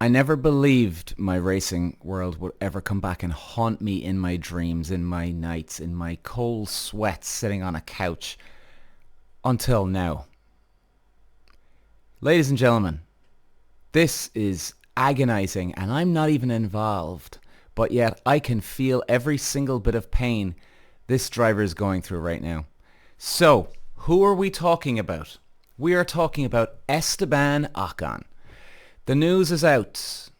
I never believed my racing world would ever come back and haunt me in my dreams, in my nights, in my cold sweats sitting on a couch until now. Ladies and gentlemen, this is agonizing and I'm not even involved, but yet I can feel every single bit of pain this driver is going through right now. So, who are we talking about? We are talking about Esteban Ocon. The news is out.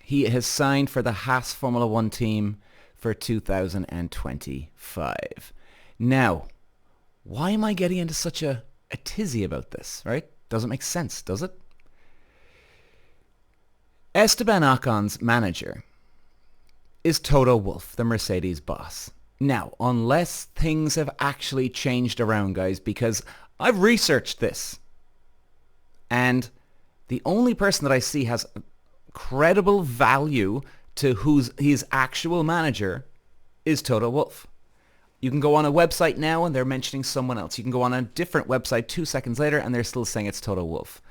He has signed for the Haas Formula One team for 2025. Now, why am I getting into such a tizzy about this, right? Doesn't make sense, does it? Esteban Ocon's manager is Toto Wolff, the Mercedes boss. Now, unless things have actually changed around, guys, because I've researched this, and the only person that I see has credible value to who's his actual manager is Toto Wolff. You can go on a website now and they're mentioning someone else. You can go on a different website 2 seconds later and they're still saying it's Toto Wolff.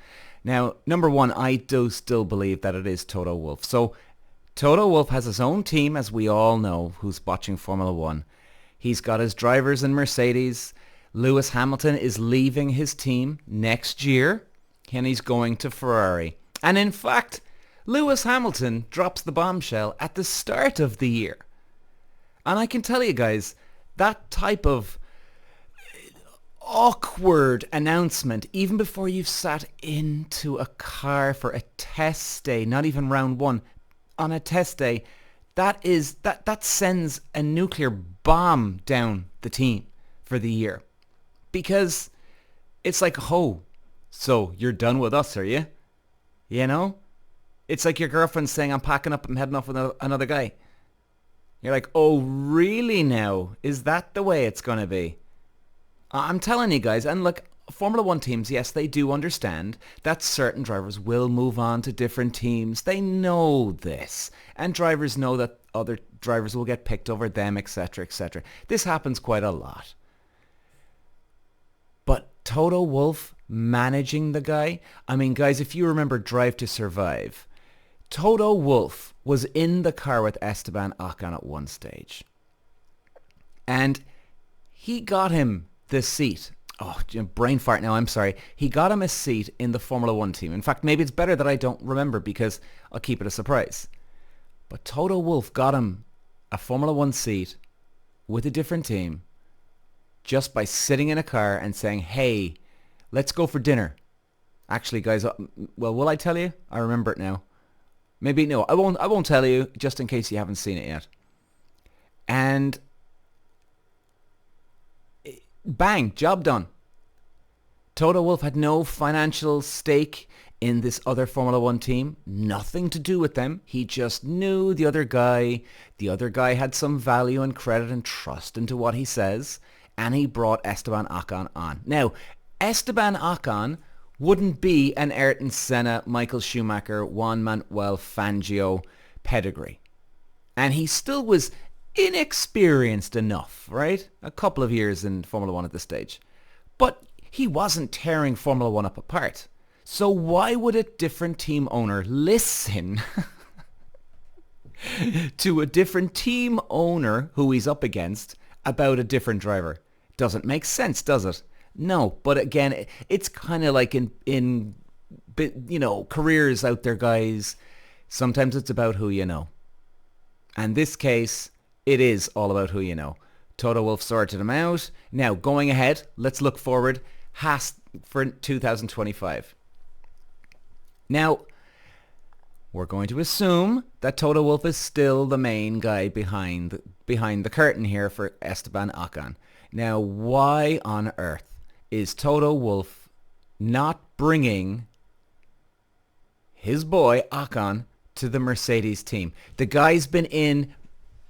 Now, number one, I do still believe that it is Toto Wolff. So Toto Wolff has his own team, as we all know, who's watching Formula One. He's got his drivers in Mercedes. Lewis Hamilton is leaving his team next year, and he's going to Ferrari. And in fact, Lewis Hamilton drops the bombshell at the start of the year. And I can tell you guys, that type of awkward announcement, even before you've sat into a car for a test day, not even round one, on a test day, that sends a nuclear bomb down the team for the year. Because it's like, oh, so you're done with us, are you? You know? It's like your girlfriend saying, I'm packing up, I'm heading off with another guy. You're like, oh, really now? Is that the way it's going to be? I'm telling you guys, and look, Formula One teams, yes, they do understand that certain drivers will move on to different teams. They know this. And drivers know that other drivers will get picked over them, etc., etc. This happens quite a lot. But Toto Wolff managing the guy, I mean, guys, if you remember Drive to Survive, Toto Wolff was in the car with Esteban Ocon at one stage. And he got him the seat. Oh, brain fart now, I'm sorry. He got him a seat in the Formula One team. In fact, maybe it's better that I don't remember because I'll keep it a surprise. But Toto Wolff got him a Formula One seat with a different team just by sitting in a car and saying, hey, let's go for dinner. Actually, guys, well, will I tell you? I remember it now. Maybe, no, I won't tell you, just in case you haven't seen it yet. And bang, job done. Toto Wolff had no financial stake in this other Formula One team. Nothing to do with them. He just knew the other guy. The other guy had some value and credit and trust into what he says. And he brought Esteban Ocon on. Now, Esteban Ocon wouldn't be an Ayrton Senna, Michael Schumacher, Juan Manuel Fangio pedigree. And he still was inexperienced enough, right? A couple of years in Formula One at this stage. But he wasn't tearing Formula One up apart. So why would a different team owner listen to a different team owner who he's up against about a different driver? Doesn't make sense, does it? No, but again, it's kind of like in careers out there, guys. Sometimes it's about who you know. And this case, it is all about who you know. Toto Wolff sorted him out. Now, going ahead, let's look forward. Haas for 2025. Now, we're going to assume that Toto Wolff is still the main guy behind the curtain here for Esteban Ocon. Now, why on earth is Toto Wolff not bringing his boy Ocon to the Mercedes team? The guy's been in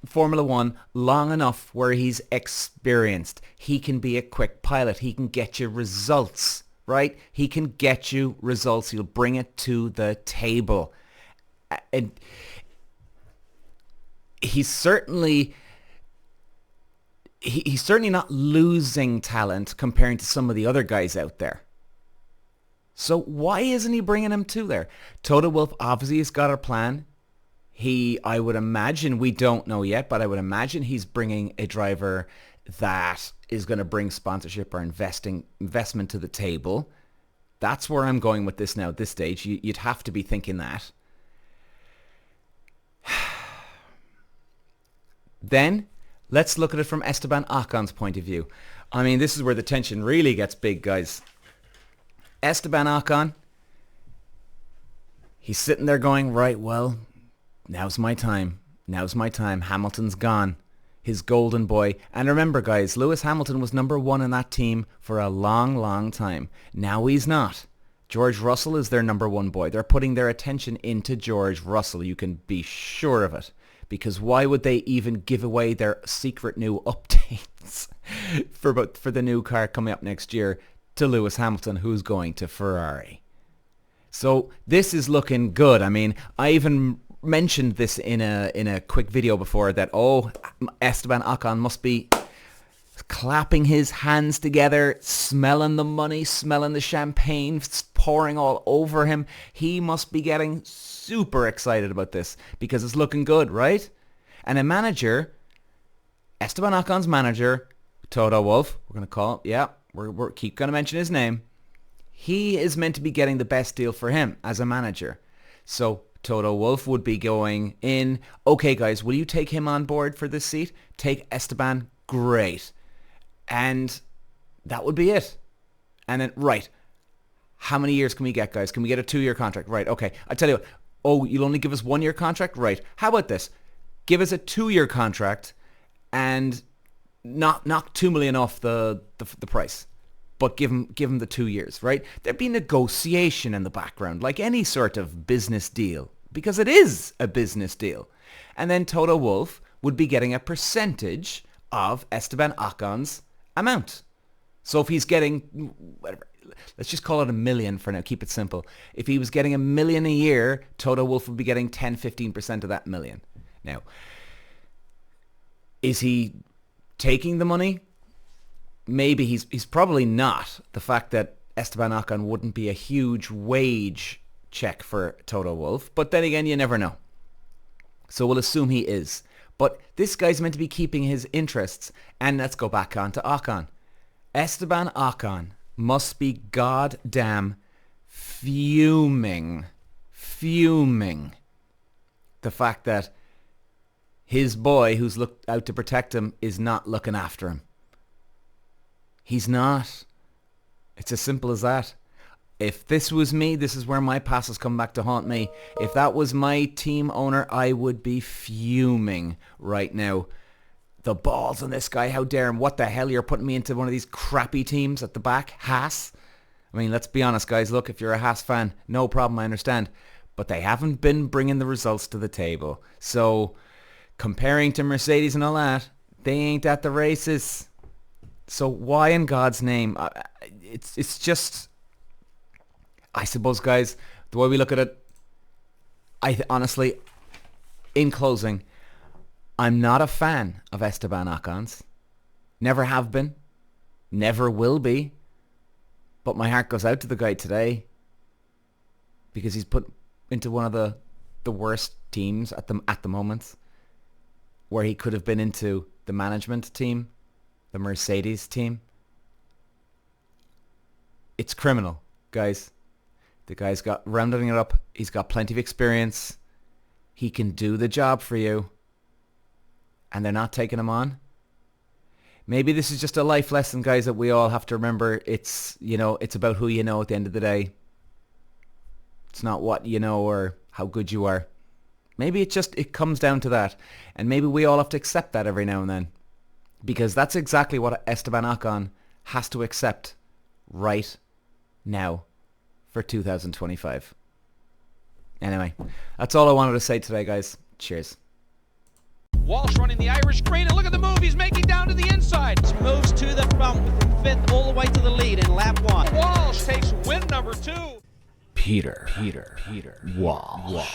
Formula One long enough where he's experienced. He can be a quick pilot. He can get you results, right? He can get you results. He'll bring it to the table. And he's certainly not losing talent comparing to some of the other guys out there. So why isn't he bringing him to there? Toto Wolff obviously has got a plan. I would imagine, we don't know yet, but I would imagine he's bringing a driver that is going to bring sponsorship or investment to the table. That's where I'm going with this now at this stage. You'd have to be thinking that. Then, let's look at it from Esteban Ocon's point of view. I mean, this is where the tension really gets big, guys. Esteban Ocon, he's sitting there going, right, well, now's my time. Now's my time. Hamilton's gone. His golden boy. And remember, guys, Lewis Hamilton was number one in that team for a long, long time. Now he's not. George Russell is their number one boy. They're putting their attention into George Russell. You can be sure of it. Because why would they even give away their secret new updates for the new car coming up next year to Lewis Hamilton, who's going to Ferrari? So this is looking good. I mean, I even mentioned this in a quick video before that, Esteban Ocon must be clapping his hands together, smelling the money, smelling the champagne pouring all over him. He must be getting super excited about this because it's looking good, right? And a manager, Esteban Ocon's manager, Toto Wolff, we're going to call it, we're keep going to mention his name. He is meant to be getting the best deal for him as a manager. So Toto Wolff would be going in, okay guys, will you take him on board for this seat? Take Esteban, great. And that would be it. And then, right, how many years can we get, guys? Can we get a 2-year contract? Right, okay. I tell you what, you'll only give us 1-year contract? Right. How about this? Give us a 2-year contract and knock $2 million off the price. But give him the 2 years, right? There'd be negotiation in the background, like any sort of business deal, because it is a business deal. And then Toto Wolff would be getting a percentage of Esteban Ocon's amount. So if he's getting, whatever, let's just call it $1 million for now, keep it simple. If he was getting $1 million a year, Toto Wolff would be getting 10-15% of that $1 million. Now, is he taking the money? Maybe he's probably not. The fact that Esteban Ocon wouldn't be a huge wage check for Toto Wolff, but then again, you never know. So we'll assume he is. But this guy's meant to be keeping his interests. And let's go back on to Ocon. Esteban Ocon must be goddamn fuming. The fact that his boy, who's looked out to protect him, is not looking after him. He's not. It's as simple as that. If this was me, this is where my passes come back to haunt me. If that was my team owner, I would be fuming right now. The balls on this guy, how dare him. What the hell, you're putting me into one of these crappy teams at the back? Haas? I mean, let's be honest, guys. Look, if you're a Haas fan, no problem, I understand. But they haven't been bringing the results to the table. So, comparing to Mercedes and all that, they ain't at the races. So why in God's name? It's just, I suppose, guys, the way we look at it, honestly, in closing, I'm not a fan of Esteban Ocon's. Never have been. Never will be. But my heart goes out to the guy today because he's put into one of the worst teams at the moment, where he could have been into the management team, the Mercedes team. It's criminal, guys. The guy's got, rounding it up, he's got plenty of experience. He can do the job for you. And they're not taking him on. Maybe this is just a life lesson, guys, that we all have to remember. It's, it's about who you know at the end of the day. It's not what you know or how good you are. Maybe it comes down to that. And maybe we all have to accept that every now and then. Because that's exactly what Esteban Ocon has to accept right now for 2025. Anyway, that's all I wanted to say today, guys. Cheers. Walsh running the Irish green, and look at the move he's making down to the inside. Moves to the front from fifth all the way to the lead in lap 1. Walsh takes win number 2. Peter Walsh.